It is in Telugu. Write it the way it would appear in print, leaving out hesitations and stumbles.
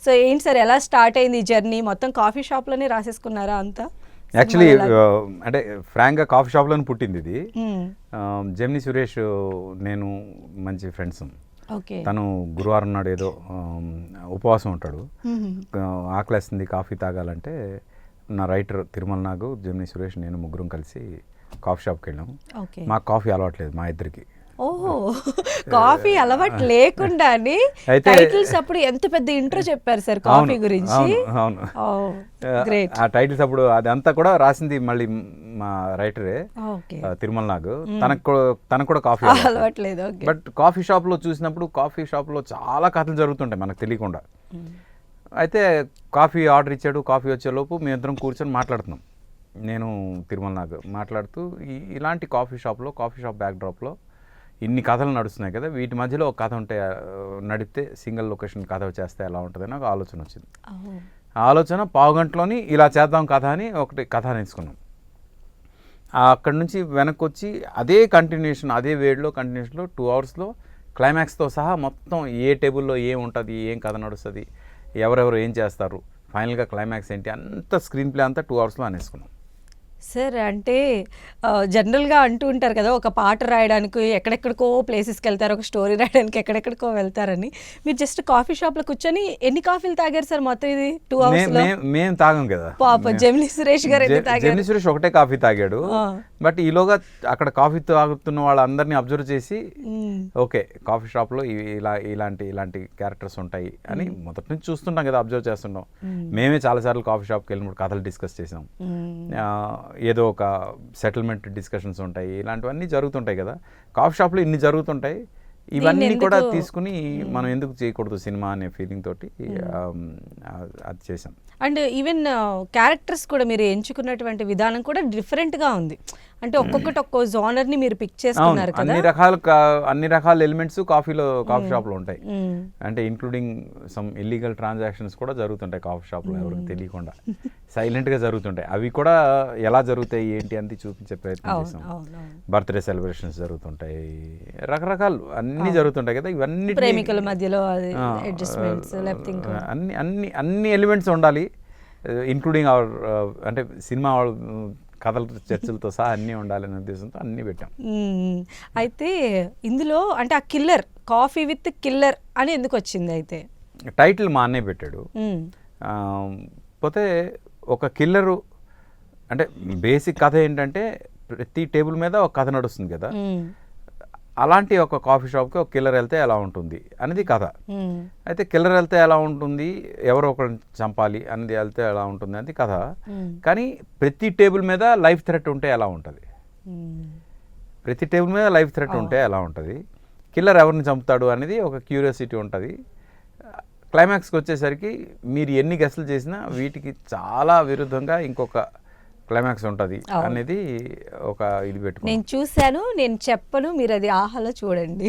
సో ఏంటి సార్, ఎలా స్టార్ట్ అయింది ఈ జర్నీ? మొత్తం కాఫీ షాప్లోనే రాసేసుకున్నారా అంతా? యాక్చువల్లీ అంటే ఫ్రాంక్గా కాఫీ షాప్లోనే పుట్టింది ఇది. జెమిని సురేష్ నేను మంచి ఫ్రెండ్స్. ఓకే. తను గురువారం నాడు ఏదో ఉపవాసం ఉంటాడు. ఆకలేస్తుంది కాఫీ తాగాలంటే నా రైటర్ తిరుమల నాగు, జెమిని సురేష్, నేను ముగ్గురం కలిసి కాఫీ షాప్కి వెళ్ళాము. మాకు కాఫీ అలవాట్లేదు మా ఇద్దరికి. ఓహో, కాఫీ అలవాటు లేకుండా టైటిల్స్ అప్పుడు ఎంత పెద్ద ఇంట్రో చెప్పారు సార్ కాఫీ గురించి. అవును, ఆ టైటిల్స్ అప్పుడు అదంతా కూడా రాసింది మళ్ళీ మా రైటరే తిరుమల నాగు. తనకు కూడా కాఫీ అలవాట్లేదు. బట్ కాఫీ షాప్లో చూసినప్పుడు కాఫీ షాప్లో చాలా కథలు జరుగుతుంటాయి మనకు తెలియకుండా. అయితే కాఫీ ఆర్డర్ ఇచ్చాడు, కాఫీ వచ్చేలోపు మేమిద్దరం కూర్చొని మాట్లాడుతున్నాం, నేను తిరుమల నాగ్ మాట్లాడుతూ ఇలాంటి కాఫీ షాప్ బ్యాక్డ్రాప్లో ఇన్ని కథలు నడుస్తున్నాయి కదా, వీటి మధ్యలో ఒక కథ ఉంటే నడిపితే సింగిల్ లొకేషన్ కథ చేస్తే ఎలా ఉంటుందని ఒక ఆలోచన వచ్చింది. ఆ ఆలోచన పావుగంటలోని ఇలా చేద్దాం కథ అని ఒకటి కథ నేర్చుకున్నాం. అక్కడి నుంచి వెనక్కి వచ్చి అదే కంటిన్యూషన్, అదే వేడిలో కంటిన్యూషన్లో 2 అవర్స్లో క్లైమాక్స్తో సహా మొత్తం ఏ టేబుల్లో ఏం ఉంటుంది, ఏం కథ నడుస్తుంది, ఎవరెవరు ఏం చేస్తారు, ఫైనల్గా క్లైమాక్స్ ఏంటి, అంత స్క్రీన్ ప్లే అంతా 2 అవర్స్లో అనేసుకున్నాం. సార్ అంటే జనరల్గా అంటూ ఉంటారు కదా, ఒక పాట రాయడానికి ఎక్కడెక్కడికో ప్లేసెస్కి వెళ్తారు, ఒక స్టోరీ రాయడానికి ఎక్కడెక్కడికో వెళ్తారని. మీరు జస్ట్ కాఫీ షాప్లో కూర్చొని ఎన్ని కాఫీలు తాగారు సార్ మొత్తం ఇది 2 అవర్స్లో? మేము తాగాం కదా పాప జెమిని సురేష్ గారు జెమిని సురేష్ ఒకటే కాఫీ తాగాడు. బట్ ఈలోగా అక్కడ కాఫీ తాగుతున్న వాళ్ళందరినీ అబ్జర్వ్ చేసి ఓకే కాఫీ షాప్లో ఇలాంటి క్యారెక్టర్స్ ఉంటాయి అని మొదటి నుంచి చూస్తుంటాం కదా, అబ్జర్వ్ చేస్తుంటాం. మేమే చాలాసార్లు కాఫీ షాప్కి వెళ్ళినప్పుడు కథలు డిస్కస్ చేసాం, ఏదో ఒక సెటిల్మెంట్ డిస్కషన్స్ ఉంటాయి, ఇలాంటివన్నీ జరుగుతుంటాయి కదా కాఫీ షాప్లో. ఇన్ని జరుగుతుంటాయి, ఇవన్నీ కూడా తీసుకుని మనం ఎందుకు చేయకూడదు సినిమా అనే ఫీలింగ్ తోటి అది చేసాం. అండ్ ఈవెన్ క్యారెక్టర్స్ కూడా మీరు ఎంచుకున్నటువంటి విధానం కూడా డిఫరెంట్గా ఉంది. అంటే ఒక్కొక్కటి ఒక్కో జోనర్ని మీరు పిక్ చేసుకున్నారు కదా. అన్ని రకాల ఎలిమెంట్స్ కాఫీ షాప్లో ఉంటాయి. అంటే ఇంక్లూడింగ్ సమ్ ఇల్లీగల్ ట్రాన్సాక్షన్స్ కూడా జరుగుతుంటాయి కాఫీ షాప్లో, ఎవరికి తెలియకుండా సైలెంట్గా జరుగుతుంటాయి. అవి కూడా ఎలా జరుగుతాయి ఏంటి అని చూపించే ప్రయత్నం చేసాం. బర్త్డే సెలబ్రేషన్స్ జరుగుతుంటాయి, రకరకాలు అన్ని జరుగుతుంటాయి కదా. ఇవన్నీ ప్రేమికుల మధ్యలో అన్ని ఎలిమెంట్స్ ఉండాలి, ఇంక్లూడింగ్ అవర్ అంటే సినిమా కథల చర్చలతో సహా అన్నీ ఉండాలనే ఉద్దేశంతో అన్నీ పెట్టాం. అయితే ఇందులో అంటే ఆ కిల్లర్, కాఫీ విత్ కిల్లర్ అని ఎందుకు వచ్చింది? అయితే టైటిల్ మా అన్నయ్య పెట్టాడు. పోతే ఒక కిల్లరు అంటే బేసిక్ కథ ఏంటంటే ప్రతి టేబుల్ మీద ఒక కథ నడుస్తుంది కదా, అలాంటి ఒక కాఫీ షాప్కి ఒక కిల్లర్ వెళ్తే ఎలా ఉంటుంది అనేది కథ. అయితే కిల్లర్ వెళ్తే ఎలా ఉంటుంది, ఎవరో ఒకరిని చంపాలి అనేది వెళ్తే ఎలా ఉంటుంది అనేది కథ. కానీ ప్రతి టేబుల్ మీద లైఫ్ థ్రెట్ ఉంటే ఎలా ఉంటుంది, ప్రతి టేబుల్ మీద లైఫ్ థ్రెట్ ఉంటే ఎలా ఉంటుంది, కిల్లర్ ఎవరిని చంపుతాడు అనేది ఒక క్యూరియాసిటీ ఉంటుంది. క్లైమాక్స్కి వచ్చేసరికి మీరు ఎన్ని గెస్టులు చేసినా వీటికి చాలా విరుద్ధంగా ఇంకొక క్లైమాక్స్ ఉంటుంది అనేది ఒక ఇది పెట్టుకో. నేను చూశాను, నేను చెప్పను, మీరు అది ఆహాలో చూడండి.